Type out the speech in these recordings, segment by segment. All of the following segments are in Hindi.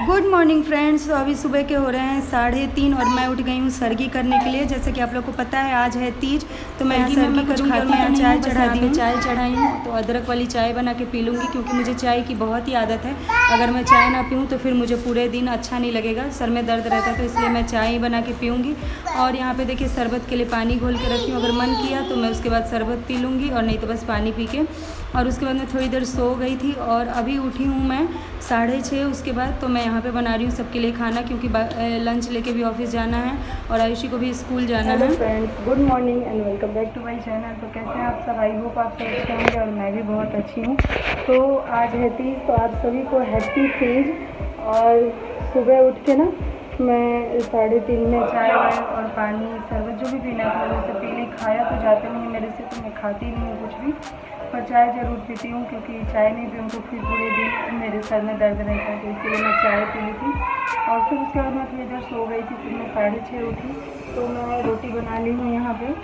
Good morning friends. तो अभी सुबह के हो रहे हैं 3:30 और मैं उठ गई हूँ सरगी करने के लिए। जैसे कि आप लोग को पता है आज है तीज, तो मैं यहाँ सरगी कर खाती हूँ, चाय चढ़ा दी हूँ। चाय चढ़ाई हूँ तो अदरक वाली चाय बना के पी लूँगी, क्योंकि मुझे चाय की बहुत ही आदत है। अगर मैं चाय ना पीऊँ तो फिर मुझे पूरे दिन अच्छा नहीं लगेगा, सर में दर्द रहता है, तो इसलिए मैं चाय ही बना के पीऊँगी। और यहाँ पे देखिए शरबत के लिए पानी घोल के रखी हूँ, अगर मन किया तो मैं उसके बाद शरबत पी लूँगी, और नहीं तो बस पानी पी के। और उसके बाद मैं थोड़ी देर सो गई थी और अभी उठी हूँ मैं 6:30। उसके बाद तो मैं यहाँ पे बना रही हूँ सबके लिए खाना, क्योंकि लंच लेके भी ऑफिस जाना है और आयुषी को भी स्कूल जाना है। Friends, good morning and welcome back to my channel. तो कैसे हैं आप सब? आई होप आप सब अच्छे होंगे और मैं भी बहुत अच्छी हूँ। तो आज है तीज, तो आप सभी को हैप्पी तीज। और सुबह उठ के ना मैं 3:30 में चाय वाय और पानी शरबत जो भी पीना था वैसे पी ली। खाया तो जाते नहीं मेरे से, तो मैं खाती नहीं हूँ कुछ भी, पर चाय ज़रूर पीती हूँ, क्योंकि चाय नहीं पीऊँ तो फिर पूरे दिन मेरे सर में दर्द रहता है, तो इसलिए मैं चाय पी ली थी। और फिर उसके बाद मैं थोड़ी देर सो गई थी, फिर मैं 6:30 उठी, तो मैं रोटी बना ली हूँ यहाँ पे,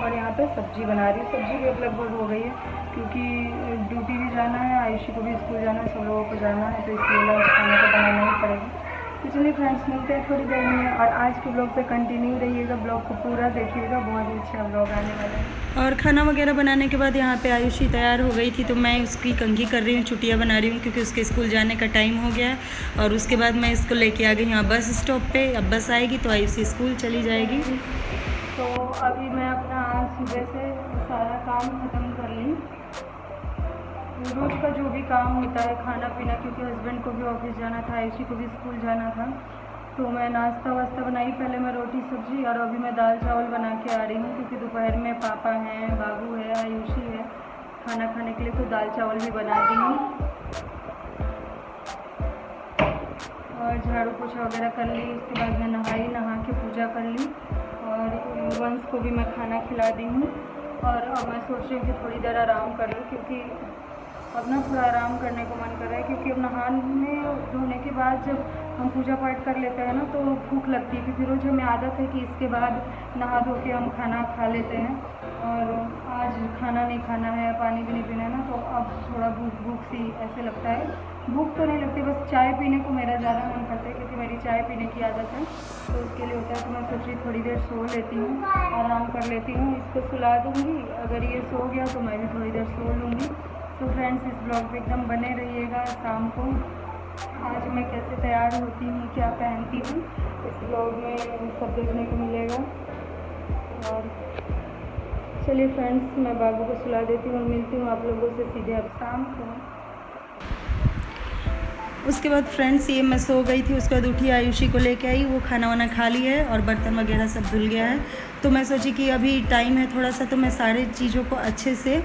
और यहाँ पे सब्ज़ी बना रही हूँ। सब्ज़ी भी अब लगभग हो गई है, क्योंकि ड्यूटी भी जाना है, आयुषी को भी स्कूल जाना है, सब लोगों को जाना है, तो इसलिए लंच खाना तो बनाना ही पड़ेगा। तो चलिए फ्रेंड्स, मिलते हैं थोड़ी देर में, और आज के ब्लॉग पे कंटिन्यू रहिएगा, ब्लॉग को पूरा देखिएगा, बहुत ही अच्छा ब्लॉग आने वाला है। और खाना वगैरह बनाने के बाद यहाँ पे आयुषी तैयार हो गई थी, तो मैं उसकी कंघी कर रही हूँ, चुटिया बना रही हूँ, क्योंकि उसके स्कूल जाने का टाइम हो गया है। और उसके बाद मैं इसको लेके आ गई यहाँ बस स्टॉप पे। अब बस आएगी तो आयुषी स्कूल चली जाएगी। तो अभी मैं अपना सुबह से सारा काम ख़त्म कर ली, रोज़ का जो भी काम होता है, खाना पीना, क्योंकि हस्बैंड को भी ऑफिस जाना था, आयुषी को भी स्कूल जाना था, तो मैं नाश्ता वास्ता बनाई। पहले मैं रोटी सब्जी, और अभी मैं दाल चावल बना के आ रही हूँ, क्योंकि दोपहर में पापा हैं, बाबू है, आयुषी है खाना खाने के लिए, तो दाल चावल भी बना दी हूँ। और झाड़ू पोछा वगैरह कर ली। उसके बाद मैं नहाई, नहा के पूजा कर ली, और वंश को भी मैं खाना खिला दी हूँ। और अब मैं सोच रही हूँ कि थोड़ी देर आराम कर लूँ, क्योंकि अब ना थोड़ा आराम करने को मन कर रहा है, क्योंकि अब नहाने धोने के बाद जब हम पूजा पाठ कर लेते हैं ना, तो भूख लगती है, क्योंकि रोज़ हमें आदत है कि इसके बाद नहा धो के हम खाना खा लेते हैं, और आज खाना नहीं खाना है, पानी भी नहीं पीना है ना, तो अब थोड़ा भूख सी ऐसे लगता है। भूख तो नहीं लगती, बस चाय पीने को मेरा ज़्यादा मन करता है, क्योंकि मेरी चाय पीने की आदत है, तो उसके लिए होता है। तो मैं सोच रही थोड़ी देर सो लेती हूँ, आराम कर लेती हूँ, इसको सुला दूँगी, अगर ये सो गया तो मैं भी थोड़ी देर सो लूँगी। तो फ्रेंड्स, इस ब्लॉग पे एकदम बने रहिएगा। शाम को आज मैं कैसे तैयार होती हूँ, क्या पहनती हूँ, इस ब्लॉग में सब देखने को मिलेगा। और चलिए फ्रेंड्स, मैं बाबू को सुला देती हूँ और मिलती हूँ आप लोगों से सीधे अब शाम को। उसके बाद फ्रेंड्स, ये मैं सो गई थी, उसके बाद उठी, आयुषी को लेके आई, वो खाना वाना खा लिया है और बर्तन वगैरह सब धुल गया है। तो मैं सोची कि अभी टाइम है थोड़ा सा, तो मैं सारे चीज़ों को अच्छे से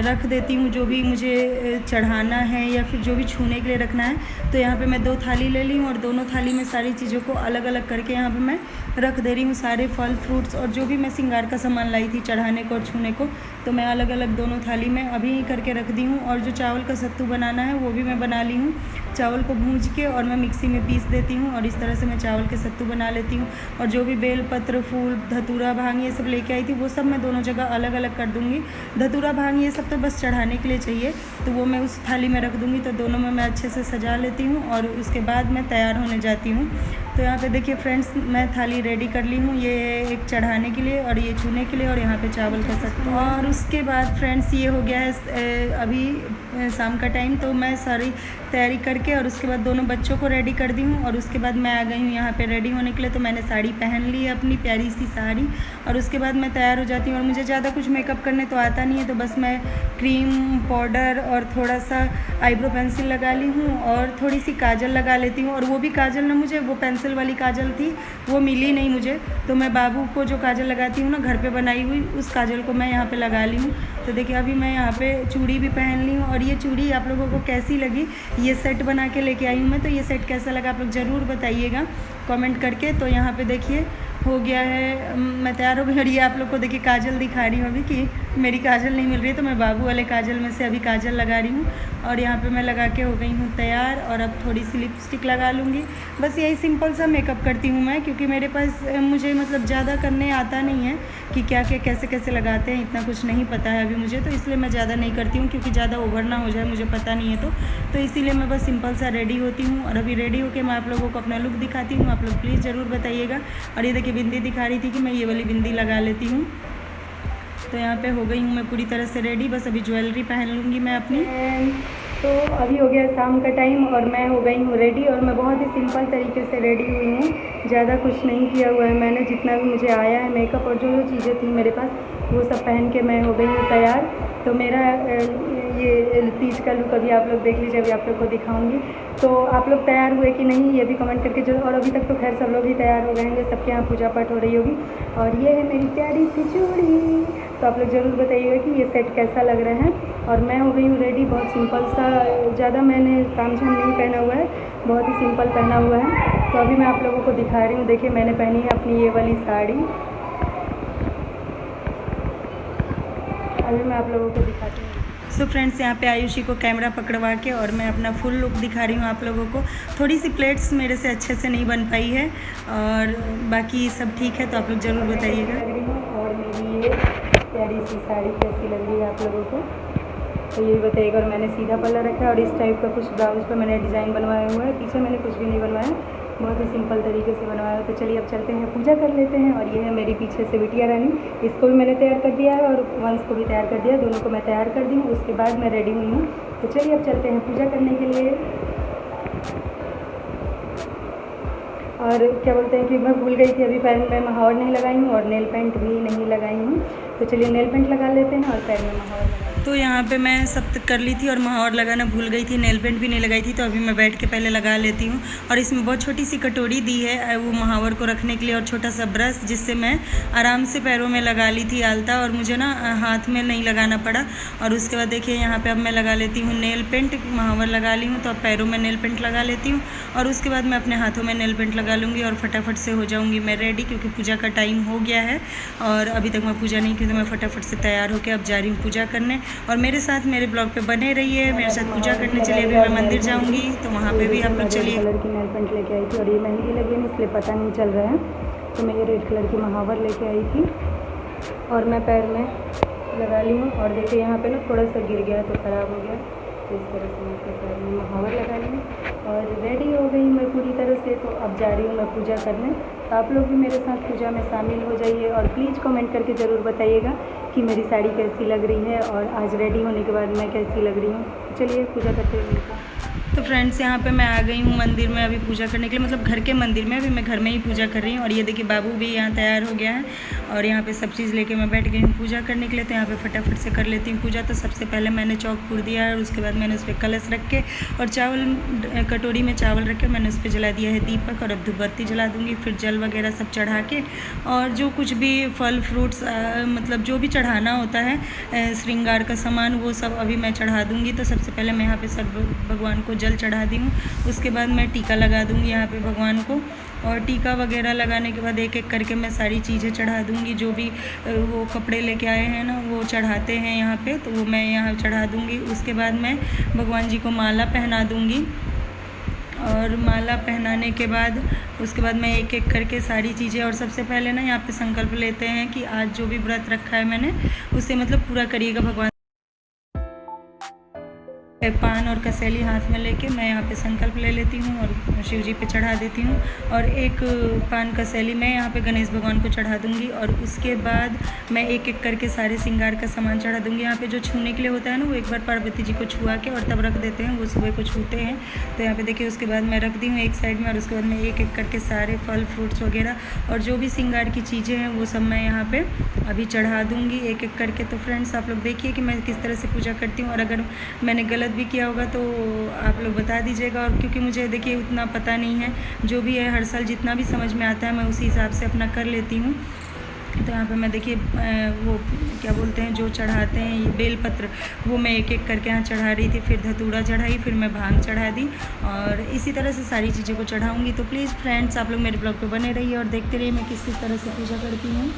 रख देती हूँ, जो भी मुझे चढ़ाना है या फिर जो भी छूने के लिए रखना है। तो यहाँ पे मैं 2 थाली ले ली हूँ, और दोनों थाली में सारी चीज़ों को अलग अलग करके यहाँ पे मैं रख दे रही हूँ। सारे फल फ्रूट्स और जो भी मैं श्रृंगार का सामान लाई थी चढ़ाने को और छूने को, तो मैं अलग अलग दोनों थाली में अभी करके रख दी हूँ। और जो चावल का सत्तू बनाना है वो भी मैं बना ली हूँ। चावल को भूंज के और मैं मिक्सी में पीस देती हूँ, और इस तरह से मैं चावल के सत्तू बना लेती हूँ। और जो भी बेल पत्र, फूल, धतूरा, भांग ये सब लेके आई थी, वो सब मैं दोनों जगह अलग अलग कर दूँगी। धतूरा, भांग ये सब तो बस चढ़ाने के लिए चाहिए, तो वो मैं उस थाली में रख दूँगी। तो दोनों में मैं अच्छे से सजा लेती हूँ, और उसके बाद मैं तैयार होने जाती हूँ। तो यहाँ पे देखिए फ्रेंड्स, मैं थाली रेडी कर ली हूँ, ये एक चढ़ाने के लिए और ये छूने के लिए, और यहाँ पे चावल का सत्तू। और उसके बाद फ्रेंड्स, ये हो गया है अभी शाम का टाइम, तो मैं सारी तैयारी करके और उसके बाद दोनों बच्चों को रेडी कर दी हूँ। और उसके बाद मैं आ गई हूँ यहाँ पे रेडी होने के लिए। तो मैंने साड़ी पहन ली है, अपनी प्यारी सी साड़ी, और उसके बाद मैं तैयार हो जाती हूँ। और मुझे ज़्यादा कुछ मेकअप करने तो आता नहीं है, तो बस मैं क्रीम, पाउडर और थोड़ा सा आईब्रो पेंसिल लगा ली हूँ, और थोड़ी सी काजल लगा लेती हूँ। और वो भी काजल ना, मुझे वो पेंसिल वाली काजल थी, वो मिली नहीं मुझे, तो मैं बाबू को जो काजल लगाती हूँ ना घर पे बनाई हुई, उस काजल को मैं यहाँ पे लगा ली हूँ। तो देखिए अभी मैं यहाँ पे चूड़ी भी पहन ली हूँ। और ये चूड़ी आप लोगों को कैसी लगी, ये सेट बना के लेके आई हूँ मैं, तो ये सेट कैसा लगा आप लोग ज़रूर बताइएगा कमेंट करके। तो यहाँ पे देखिए हो गया है, मैं तैयार हो गई। और ये आप लोग को देखिए काजल दिखा रही हूँ अभी कि मेरी काजल नहीं मिल रही है, तो मैं बाबू वाले काजल में से अभी काजल लगा रही हूँ। और यहाँ पे मैं लगा के हो गई हूँ तैयार। और अब थोड़ी सी लिपस्टिक लगा लूँगी। बस यही सिंपल सा मेकअप करती हूँ मैं, क्योंकि मेरे पास मुझे मतलब ज़्यादा करने आता नहीं है कि क्या क्या कैसे कैसे लगाते हैं, इतना कुछ नहीं पता है अभी मुझे, तो इसलिए मैं ज़्यादा नहीं करती हूँ, क्योंकि ज़्यादा ओवर ना हो जाए, मुझे पता नहीं है तो इसीलिए मैं बस सिंपल सा रेडी होती हूँ। और अभी रेडी होकर मैं आप लोगों को अपना लुक दिखाती हूँ, आप लोग प्लीज़ ज़रूर बताइएगा। और ये देखिए बिंदी दिखा रही थी कि मैं ये वाली बिंदी लगा लेती हूँ। तो यहाँ पे हो गई हूँ मैं पूरी तरह से रेडी, बस अभी ज्वेलरी पहन लूँगी मैं अपनी। तो अभी हो गया शाम का टाइम और मैं हो गई हूँ रेडी। और मैं बहुत ही सिंपल तरीके से रेडी हुई हूँ, ज़्यादा कुछ नहीं किया हुआ है मैंने, जितना भी मुझे आया है मेकअप और जो जो चीज़ें थी मेरे पास वो सब पहन के मैं हो गई हूँ तैयार। तो मेरा ये तीज का लुक अभी आप लोग देख लीजिए, अभी आप लोग को दिखाऊंगी। तो आप लोग तैयार हुए कि नहीं ये भी कमेंट करके जो, और अभी तक तो खैर सब लोग ही तैयार हो गए हैं, सबके यहाँ पूजा पाठ हो रही होगी। और ये है मेरी प्यारी सी चूड़ी, तो आप लोग ज़रूर बताइएगा कि ये सेट कैसा लग रहा है। और मैं हो गई हूँ रेडी, बहुत सिंपल सा, ज़्यादा मैंने तामझाम नहीं पहना हुआ है, बहुत ही सिंपल पहना हुआ है। तो अभी मैं आप लोगों को दिखा रही हूँ, देखिए मैंने पहनी है अपनी ये वाली साड़ी। अभी मैं आप लोगों को दिखाती हूँ। सो फ्रेंड्स, यहाँ पे आयुषी को कैमरा पकड़वा के और मैं अपना फुल लुक दिखा रही हूँ आप लोगों को। थोड़ी सी प्लेट्स मेरे से अच्छे से नहीं बन पाई है और बाकी सब ठीक है, तो आप लोग ज़रूर बताइएगा। और मेरी ये प्यारी सी साड़ी कैसी लग रही है आप लोगों को, तो ये बताइएगा। और मैंने सीधा पल्ला रखा है और इस टाइप का कुछ ब्लाउज पे मैंने डिज़ाइन बनवाया हुआ है, पीछे मैंने कुछ भी नहीं बनवाया, बहुत ही सिंपल तरीके से बनवाया। तो चलिए अब चलते हैं, पूजा कर लेते हैं। और ये है मेरी पीछे से बिटिया रानी, इसको भी मैंने तैयार कर दिया है और वंश को भी तैयार कर दिया, दोनों को मैं तैयार कर दी हूँ। उसके बाद मैं रेडी हुई हूँ। तो चलिए अब चलते हैं पूजा करने के लिए। और क्या बोलते हैं कि मैं भूल गई थी, अभी पैर में महावर नहीं लगाई हूँ और नेल पेंट भी नहीं लगाई हूँ। तो चलिए नेल पेंट लगा लेते हैं और पैर में महावर लगा। तो यहाँ पे मैं सब कर ली थी और महावर लगाना भूल गई थी, नेल पेंट भी नहीं लगाई थी, तो अभी मैं बैठ के पहले लगा लेती हूँ। और इसमें बहुत छोटी सी कटोरी दी है वो महावर को रखने के लिए, और छोटा सा ब्रश, जिससे मैं आराम से पैरों में लगा ली थी आलता, और मुझे ना हाथ में नहीं लगाना पड़ा। और उसके बाद देखिए यहाँ पे अब मैं लगा लेती हूँ नेल पेंट, महावर लगा ली हूँ तो अब पैरों में नेल पेंट लगा लेती हूँ। और उसके बाद मैं अपने हाथों में नेल पेंट लगा लूँगी और फटाफट से हो जाऊँगी मैं रेडी, क्योंकि पूजा का टाइम हो गया है और अभी तक मैं पूजा नहीं की, तो मैं फटाफट से तैयार होकर अब जा रही हूँ पूजा करने। और मेरे साथ मेरे ब्लॉग पे बने रहिए, मेरे साथ पूजा करने चलिए। अभी मैं मंदिर जाऊंगी तो वहाँ पे भी आप लोग चलिए। कलर की नेल पेंट लेके आई थी और ये महंगी लगी है इसलिए पता नहीं चल रहा है, तो मैं ये रेड कलर की महावर लेके आई थी और मैं पैर में लगा ली हूँ। और देखिए यहाँ पे ना थोड़ा सा गिर गया तो ख़राब हो गया, तो इस तरह से मैं पैर में महावर लगा ली और रेडी हो गई मैं पूरी तरह से। तो अब जा रही हूँ मैं पूजा करने, तो आप लोग भी मेरे साथ पूजा में शामिल हो जाइए और प्लीज़ कमेंट करके ज़रूर बताइएगा कि मेरी साड़ी कैसी लग रही है और आज रेडी होने के बाद मैं कैसी लग रही हूँ। चलिए पूजा करते हुए मिलते हैं। तो फ्रेंड्स, यहाँ पे मैं आ गई हूँ मंदिर में अभी पूजा करने के लिए, मतलब घर के मंदिर में। अभी मैं घर में ही पूजा कर रही हूँ। और ये देखिए बाबू भी यहाँ तैयार हो गया है और यहाँ पे सब चीज़ लेके मैं बैठ गई हूँ पूजा करने के लिए। तो यहाँ पे फटाफट से कर लेती हूँ पूजा। तो सबसे पहले मैंने चौक पुर दिया है और उसके बाद मैंने उस पर कलश रख के और चावल, कटोरी में चावल रख के मैंने उस पर जला दिया है दीपक। और अब धूपबत्ती जला दूँगी, फिर जल वगैरह सब चढ़ा के, और जो कुछ भी फल फ्रूट्स मतलब जो भी चढ़ाना होता है श्रृंगार का सामान, वो सब अभी मैं चढ़ा दूँगी। तो सबसे पहले मैं यहाँ पे सब भगवान को जल चढ़ा दी हूँ। उसके बाद मैं टीका लगा दूँगी यहाँ पे भगवान को, और टीका वगैरह लगाने के बाद एक एक करके मैं सारी चीज़ें चढ़ा दूँगी। जो भी वो कपड़े लेके आए हैं ना वो चढ़ाते हैं यहाँ पे, तो वो मैं यहाँ चढ़ा दूँगी। उसके बाद मैं भगवान जी को माला पहना दूँगी और माला पहनाने के बाद उसके बाद मैं एक एक करके सारी चीज़ें, और सबसे पहले ना यहाँ पे संकल्प लेते हैं कि आज जो भी व्रत रखा है मैंने उसे मतलब पूरा करिएगा भगवान। पान और कसेली हाथ में लेके मैं यहाँ पे संकल्प ले लेती हूँ और शिव जी पे चढ़ा देती हूँ। और एक पान कसेली मैं यहाँ पे गणेश भगवान को चढ़ा दूँगी। और उसके बाद मैं एक एक करके सारे श्रृंगार का सामान चढ़ा दूँगी। यहाँ पे जो छूने के लिए होता है ना, वो एक बार पार्वती जी को छुआ के और तब रख देते हैं, वो सुबह को छूते हैं। तो यहाँ पे देखिए उसके बाद मैं रख दी हूँ एक साइड में, और उसके बाद मैं एक एक करके सारे फल फ्रूट्स वगैरह और जो भी श्रृंगार की चीज़ें हैं वो सब मैं यहाँ पर अभी चढ़ा दूँगी एक एक करके। तो फ्रेंड्स, आप लोग देखिए कि मैं किस तरह से पूजा करती हूँ, और अगर मैंने गलत भी किया होगा तो आप लोग बता दीजिएगा। और क्योंकि मुझे देखिए उतना पता नहीं है, जो भी है हर साल जितना भी समझ में आता है मैं उसी हिसाब से अपना कर लेती हूँ। तो यहाँ पे मैं देखिए वो क्या बोलते हैं जो चढ़ाते हैं ये बेलपत्र, वो मैं एक एक करके यहाँ चढ़ा रही थी। फिर धतूरा चढ़ाई, फिर मैं भांग चढ़ा दी और इसी तरह से सारी चीज़ों को चढ़ाऊँगी। तो प्लीज़ फ्रेंड्स आप लोग मेरे ब्लॉग पे बने रहिए और देखते रहिए मैं किस किस तरह से पूजा करती हूँ।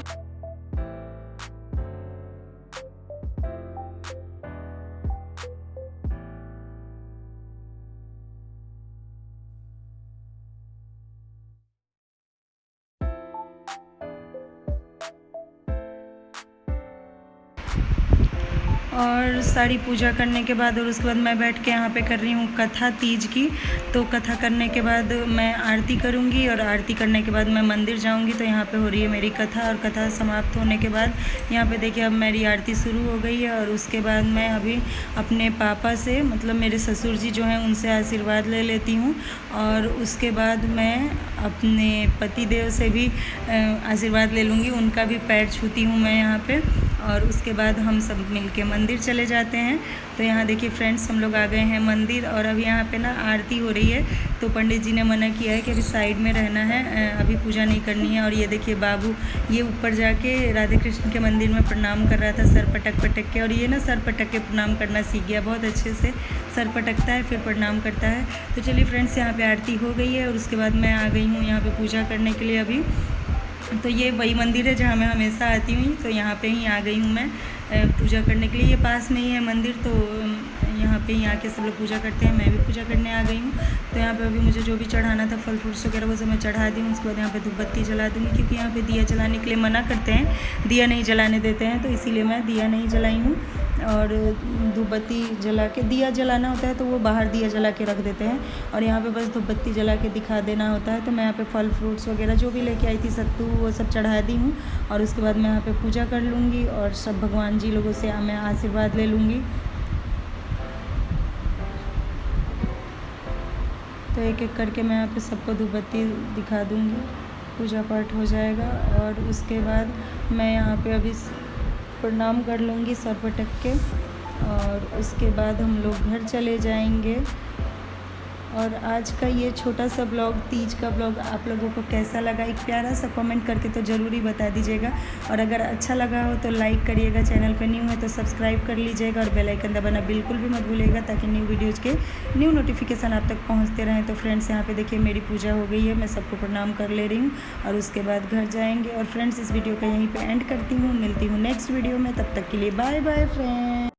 और सारी पूजा करने के बाद और उसके बाद मैं बैठ के यहाँ पे कर रही हूँ कथा तीज की। तो कथा करने के बाद मैं आरती करूँगी और आरती करने के बाद मैं मंदिर जाऊँगी। तो यहाँ पे हो रही है मेरी कथा और कथा समाप्त होने के बाद यहाँ पे देखिए अब मेरी आरती शुरू हो गई है। और उसके बाद मैं अभी अपने पापा से मतलब मेरे ससुर जी जो हैं उनसे आशीर्वाद ले लेती हूँ। और उसके बाद मैं अपने पति देव से भी आशीर्वाद ले लूँगी, उनका भी पैर छूती हूँ मैं यहाँ पे। और उसके बाद हम सब मिलके मंदिर चले जाते हैं। तो यहाँ देखिए फ्रेंड्स हम लोग आ गए हैं मंदिर और अभी यहाँ पे ना आरती हो रही है। तो पंडित जी ने मना किया है कि अभी साइड में रहना है, अभी पूजा नहीं करनी है। और ये देखिए बाबू ये ऊपर जाके राधे कृष्ण के मंदिर में प्रणाम कर रहा था सर पटक पटक के। और ये ना सर पटक के प्रणाम करना सीख गया, बहुत अच्छे से सर पटकता है फिर प्रणाम करता है। तो चलिए फ्रेंड्स यहाँ पर आरती हो गई है और उसके बाद मैं आ गई हूँ यहाँ पर पूजा करने के लिए अभी। तो ये वही मंदिर है जहाँ मैं हमेशा आती हूँ। तो यहाँ पे ही आ गई हूँ मैं पूजा करने के लिए। ये पास में ही है मंदिर, तो यहाँ पे ही आके सब लोग पूजा करते हैं, मैं भी पूजा करने आ गई हूँ। तो यहाँ पे अभी मुझे जो भी चढ़ाना था फल फ्रूट्स वगैरह वो सब मैं चढ़ा दी हूँ। उसके बाद यहाँ पे धूप बत्ती जला दूँगी, क्योंकि यहाँ पे दिया जलाने के लिए मना करते हैं, दिया नहीं जलाने देते हैं। तो इसीलिए मैं दिया नहीं जलाई हूँ। और धूप बत्ती जला के दिया जलाना होता है तो वो बाहर दिया जला के रख देते हैं और यहाँ पे बस धूप बत्ती जला के दिखा देना होता है। तो मैं यहाँ पे फल फ्रूट्स वगैरह जो भी लेके आई थी सत्तू वो सब चढ़ा दी हूँ। और उसके बाद मैं यहाँ पे पूजा कर लूँगी और सब भगवान जी लोगों से मैं आशीर्वाद ले लूँगी। तो एक एक करके मैं यहाँ पे सबको धूप बत्ती दिखा दूँगी, पूजा पाठ हो जाएगा। और उसके बाद मैं यहाँ पे अभी प्रणाम कर लूँगी सर पटक के और उसके बाद हम लोग घर चले जाएंगे। और आज का ये छोटा सा ब्लॉग, तीज का ब्लॉग आप लोगों को कैसा लगा एक प्यारा सा कमेंट करके तो ज़रूर ही बता दीजिएगा। और अगर अच्छा लगा हो तो लाइक करिएगा, चैनल पर न्यू है तो सब्सक्राइब कर लीजिएगा और बेल आइकन दबाना बिल्कुल भी मत भूलिएगा, ताकि न्यू वीडियोज़ के न्यू नोटिफिकेशन आप तक पहुँचते रहें। तो फ्रेंड्स यहाँ पे देखिए मेरी पूजा हो गई है, मैं सबको प्रणाम कर ले रही हूँ और उसके बाद घर जाएँगे। और फ्रेंड्स इस वीडियो का यहीं पर एंड करती हूँ, मिलती हूँ नेक्स्ट वीडियो में, तब तक के लिए बाय बाय फ्रेंड्स।